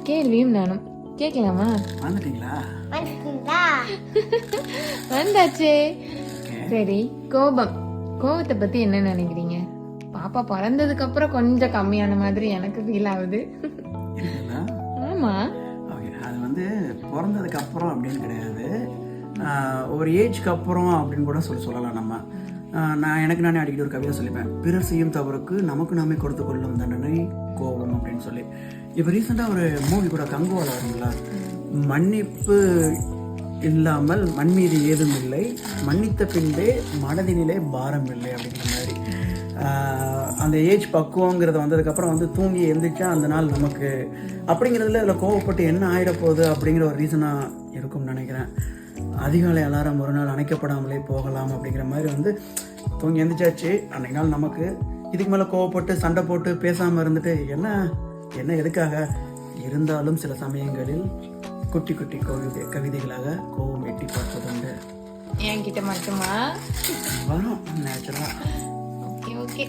கேள்வியும் நானும் கேட்கலாமா? வந்துட்டீங்களா? வந்தாச்சே. சரி, கோபத்தை பத்தி என்ன நினைக்கிறீங்க? பாப்பா பிறந்ததுக்கு அப்புறம் கொஞ்சம் கம்மியான மாதிரி எனக்கு ஃபீல் ஆகுது. ஆமா, அது வந்து பிறந்ததுக்கு அப்புறம் அப்படின்னு கிடையாது, ஒரு ஏஜ்க்கு அப்புறம் அப்படின்னு கூட சொல்லலாம். நம்ம நான் எனக்கு நானே அடிக்கடி ஒரு கவிதை சொல்லிப்பேன், பிறர் செய்யும் தவறுக்கு நமக்கு நாமே கொடுத்து கொள்ளும் தண்டனை கோபம் அப்படின்னு சொல்லி. இப்போ ரீசெண்டாக ஒரு மூவி கூட கங்குவால வருங்களா, மன்னிப்பு இல்லாமல் மண் மீது ஏதும் இல்லை, மன்னித்த பின்பே மனதினிலே பாரம் இல்லை அப்படிங்கிற மாதிரி. அந்த ஏஜ் பக்குவங்கிறத வந்ததுக்கப்புறம் வந்து தூங்கி எழுந்திரிச்சா அந்த நாள் நமக்கு அப்படிங்கிறதுல இதில் கோவப்பட்டு என்ன ஆகிடப்போகுது அப்படிங்கிற ஒரு ரீசனாக இருக்கும்னு நினைக்கிறேன். அதிகாலை அலாரம் ஒரு நாள் அணைக்கப்படாமலே போகலாம் அப்படிங்கிற மாதிரி வந்து தூங்கி எழுந்திரிச்சாச்சு. அன்றைக்கு நாள் நமக்கு இதுக்கு மேலே கோவப்பட்டு சண்டை போட்டு பேசாமல் இருந்துட்டு என்ன எதுக்காக இருந்தாலும் சில சமயங்களில் குட்டி குட்டி கவிதைகளாக கோவம் எட்டி பார்ப்பதுண்டு. என்கிட்ட மட்டுமா வரும் நேச்சுரலா. ஓகே.